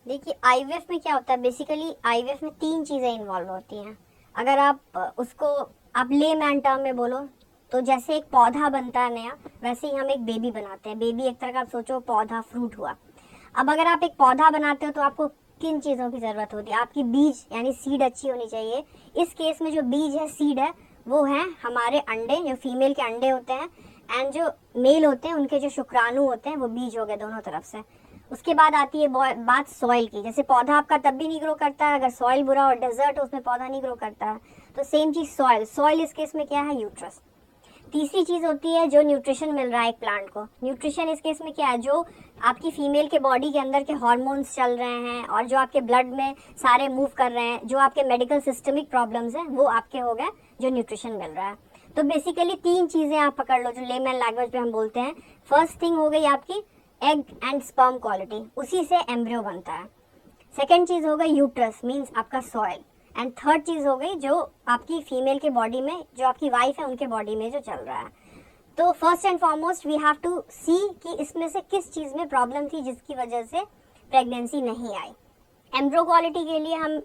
देखिए आईवीएफ में क्या होता है, बेसिकली आईवीएफ में 3 चीज़ें इन्वॉल्व होती हैं। अगर आप उसको आप ले मैन टर्म में बोलो तो जैसे एक पौधा बनता है नया, वैसे ही हम एक बेबी बनाते हैं। बेबी एक तरह का आप सोचो पौधा, फ्रूट हुआ। अब अगर आप एक पौधा बनाते हो तो आपको किन चीज़ों की ज़रूरत होती है? आपकी बीज यानी सीड अच्छी होनी चाहिए। इस केस में जो बीज है, सीड है, वो है हमारे अंडे, जो फीमेल के अंडे होते हैं, एंड जो मेल होते हैं उनके जो शुक्राणु होते हैं, वो बीज हो गए दोनों तरफ से। उसके बाद आती है बात सॉइल की। जैसे पौधा आपका तब भी नहीं ग्रो करता है अगर सॉइल बुरा और डेजर्ट हो, उसमें पौधा नहीं ग्रो करता है। तो सेम चीज़ सॉइल। सॉइल इस केस में क्या है? यूट्रस। तीसरी चीज़ होती है जो न्यूट्रिशन मिल रहा है एक प्लांट को। न्यूट्रिशन इस केस में क्या है? जो आपकी फीमेल के बॉडी के अंदर के हार्मोन्स चल रहे हैं और जो आपके ब्लड में सारे मूव कर रहे हैं, जो आपके मेडिकल सिस्टमिक प्रॉब्लम्स हैं, वो आपके हो गए जो न्यूट्रिशन मिल रहा है। तो बेसिकली 3 चीज़ें आप पकड़ लो जो लेमैन लैंग्वेज पे हम बोलते हैं। फर्स्ट थिंग हो गई आपकी एग एंड स्पर्म क्वालिटी, उसी से एम्ब्रियो बनता है। सेकेंड चीज़ हो गई यूट्रस, मीन्स आपका सॉइल। एंड थर्ड चीज़ हो गई जो आपकी फीमेल के बॉडी में, जो आपकी वाइफ है उनके बॉडी में जो चल रहा है। तो first and foremost we have to see कि इसमें से किस चीज़ में प्रॉब्लम थी जिसकी वजह से प्रेगनेंसी नहीं आई। एम्ब्रियो क्वालिटी के लिए हम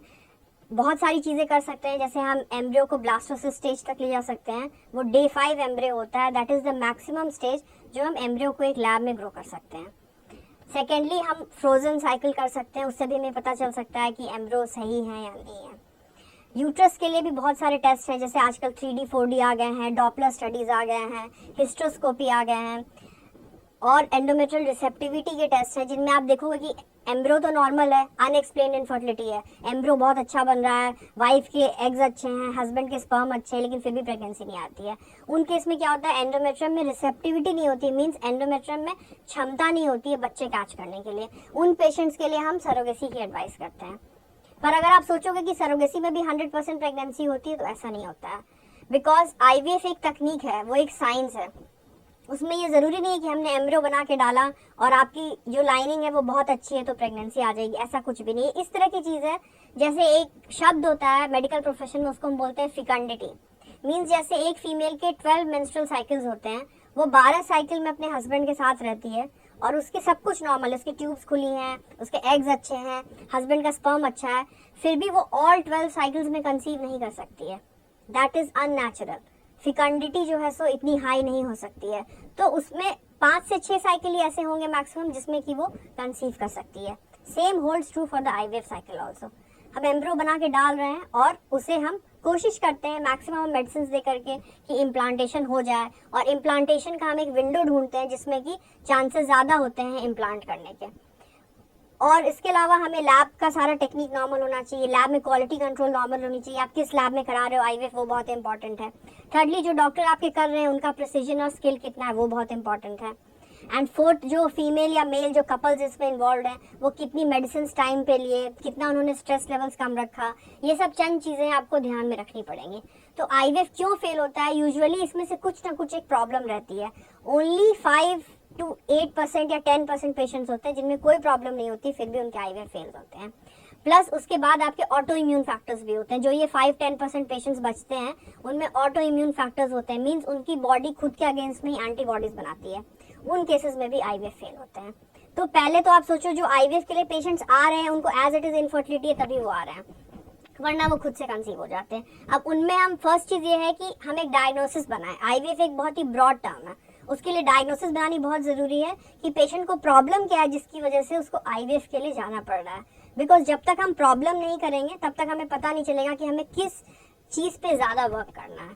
बहुत सारी चीज़ें कर सकते हैं। जैसे हम एम्ब्रियो को ब्लास्टोसिस स्टेज तक ले जा सकते हैं। वो डे 5 एम्ब्रियो होता है, that is the maximum stage जो हम एम्ब्रियो को एक लैब में ग्रो कर सकते हैं। सेकेंडली हम फ्रोजन साइकिल कर सकते हैं, उससे भी हमें पता चल सकता है कि एम्ब्रियो सही है या नहीं है। यूट्रस के लिए भी बहुत सारे टेस्ट हैं, जैसे आजकल 3D 4D आ गए हैं, डॉपलर स्टडीज़ आ गए हैं, हिस्ट्रोस्कोपी आ गए हैं, और एंडोमेट्रियल रिसेप्टिविटी के टेस्ट हैं, जिनमें आप देखोगे कि एम्ब्रियो तो नॉर्मल है, अनएक्सप्लेन्ड इनफर्टिलिटी है, एम्ब्रियो बहुत अच्छा बन रहा है, वाइफ के एग्स अच्छे हैं, हस्बैंड के स्पर्म अच्छे हैं, लेकिन फिर भी प्रेगनेंसी नहीं आती है। उन केस में क्या होता है? एंडोमेट्रियम में रिसेप्टिविटी नहीं होती, मीन्स एंडोमेट्रियम में क्षमता नहीं होती है बच्चे कैच करने के लिए। उन पेशेंट्स के लिए हम सरोगेसी की एडवाइस करते हैं। पर अगर आप सोचोगे कि सरोगेसी में भी 100% प्रेगनेंसी होती है, तो ऐसा नहीं होता है। बिकॉज आईवीएफ एक तकनीक है, वो एक साइंस है। उसमें ये ज़रूरी नहीं है कि हमने एम्ब्रियो बना के डाला और आपकी जो लाइनिंग है वो बहुत अच्छी है तो प्रेगनेंसी आ जाएगी, ऐसा कुछ भी नहीं है। इस तरह की चीज़ है, जैसे एक शब्द होता है मेडिकल प्रोफेशन में, उसको हम बोलते हैं फिकंडिटी। मीन्स जैसे एक फीमेल के 12 मेंस्ट्रुअल साइकिल्स होते हैं, वो 12 साइकिल में अपने हस्बैंड के साथ रहती है और उसके सब कुछ नॉर्मल है, उसकी ट्यूब्स खुली हैं, उसके एग्स अच्छे हैं, हस्बैंड का स्पर्म अच्छा है, फिर भी वो ऑल 12 साइकिल्स में कंसीव नहीं कर सकती है। That is unnatural. फिकंडिटी जो है सो इतनी हाई नहीं हो सकती है। तो उसमें 5 से 6 साइकिल ही ऐसे होंगे मैक्सिमम जिसमें कि वो कंसीव कर सकती है। Same holds true for the IVF cycle also. हम एम्ब्रियो बना के डाल रहे हैं और उसे हम कोशिश करते हैं मैक्सिमम मेडिसिन दे करके कि इम्प्लांटेशन हो जाए, और इम्प्लांटेशन का हम एक विंडो ढूंढते हैं जिसमें कि चांसेस ज़्यादा होते हैं इम्प्लांट करने के। और इसके अलावा हमें लैब का सारा टेक्निक नॉर्मल होना चाहिए, लैब में क्वालिटी कंट्रोल नॉर्मल होनी चाहिए, आप किस लैब में करा रहे हो आईवीएफ, वो बहुत इंपॉर्टेंट है। थर्डली जो डॉक्टर आपके कर रहे हैं उनका प्रिसीजन और स्किल कितना है, वो बहुत इंपॉर्टेंट है। एंड फोर्थ, जो फीमेल या मेल जो कपल्स इसमें इन्वॉल्व हैं, वो कितनी मेडिसिन टाइम पे लिए, कितना उन्होंने स्ट्रेस लेवल्स कम रखा, ये सब चंद चीज़ें आपको ध्यान में रखनी पड़ेंगी। तो आईवीएफ क्यों फेल होता है? यूजुअली इसमें से कुछ ना कुछ एक प्रॉब्लम रहती है। ओनली 5 to 8% या 10% पेशेंट्स होते हैं जिनमें कोई प्रॉब्लम नहीं होती, फिर भी उनके आईवीएफ फेल होते हैं। प्लस उसके बाद आपके ऑटो इम्यून फैक्टर्स भी होते हैं। जो ये 5-10% पेशेंट्स बचते हैं उनमें ऑटो इम्यून फैक्टर्स होते हैं, मीन्स उनकी बॉडी खुद के अगेंस्ट में ही एंटीबॉडीज बनाती है। उन केसेस में भी आईवीएफ फेल होते हैं। तो पहले तो आप सोचो जो आईवीएफ के लिए पेशेंट्स आ रहे हैं उनको एज इट इज इनफर्टिलिटी है तभी वो आ रहे हैं, वरना वो खुद से कंसीव हो जाते हैं। अब उनमें हम फर्स्ट चीज़ ये है कि हम एक डायग्नोसिस बनाएं। आईवीएफ एक बहुत ही ब्रॉड टर्म है, उसके लिए डायग्नोसिस बनानी बहुत ज़रूरी है कि पेशेंट को प्रॉब्लम क्या है जिसकी वजह से उसको आईवीएफ के लिए जाना पड़ रहा है। बिकॉज जब तक हम प्रॉब्लम नहीं करेंगे तब तक हमें पता नहीं चलेगा कि हमें किस चीज़ पे ज़्यादा वर्क करना है।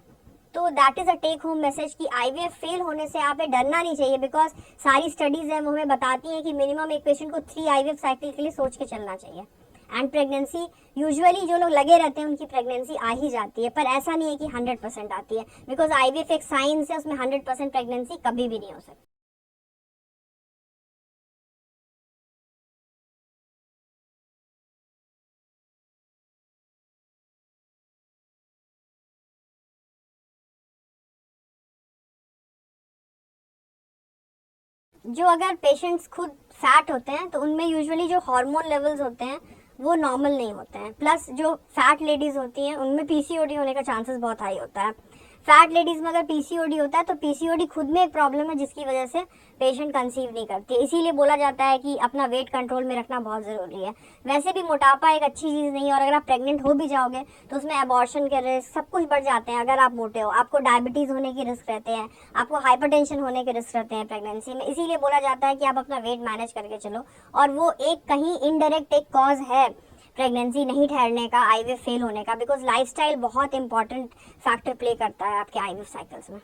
तो that is a take home message कि आईवीएफ फेल होने से आप डरना नहीं चाहिए, बिकॉज सारी स्टडीज़ हैं वो हमें बताती हैं कि मिनिमम एक पेशेंट को 3 आईवीएफ साइकिल के लिए सोच के चलना चाहिए। एंड प्रेगनेंसी यूजुअली जो लोग लगे रहते हैं उनकी प्रेगनेंसी आ ही जाती है, पर ऐसा नहीं है कि 100% आती है, बिकॉज आईवीएफ एक साइंस है, उसमें 100% प्रेगनेंसी कभी भी नहीं हो सकती। जो अगर पेशेंट्स खुद फैट होते हैं तो उनमें यूजुअली जो हार्मोन लेवल्स होते हैं वो नॉर्मल नहीं होते हैं। प्लस जो फैट लेडीज़ होती हैं उनमें पीसीओडी होने का चांसेस बहुत हाई होता है। फैट लेडीज में अगर पीसीओडी होता है तो पीसीओडी खुद में एक प्रॉब्लम है जिसकी वजह से पेशेंट कंसीव नहीं करती है, इसीलिए बोला जाता है कि अपना वेट कंट्रोल में रखना बहुत ज़रूरी है। वैसे भी मोटापा एक अच्छी चीज़ नहीं है, और अगर आप प्रेग्नेंट हो भी जाओगे तो उसमें अबॉर्शन के रिस्क सब कुछ बढ़ जाते हैं अगर आप मोटे हो। आपको डायबिटीज़ होने के रिस्क रहते हैं, आपको हाइपरटेंशन होने के रिस्क रहते हैं प्रेगनेंसी में, इसीलिए बोला जाता है कि आप अपना वेट मैनेज करके चलो। और वो एक कहीं इनडायरेक्ट एक कॉज है प्रेगनेंसी नहीं ठहरने का, आईवीएफ फेल होने का, बिकॉज लाइफस्टाइल बहुत इंपॉर्टेंट फैक्टर प्ले करता है आपके आईवीएफ साइकिल्स में।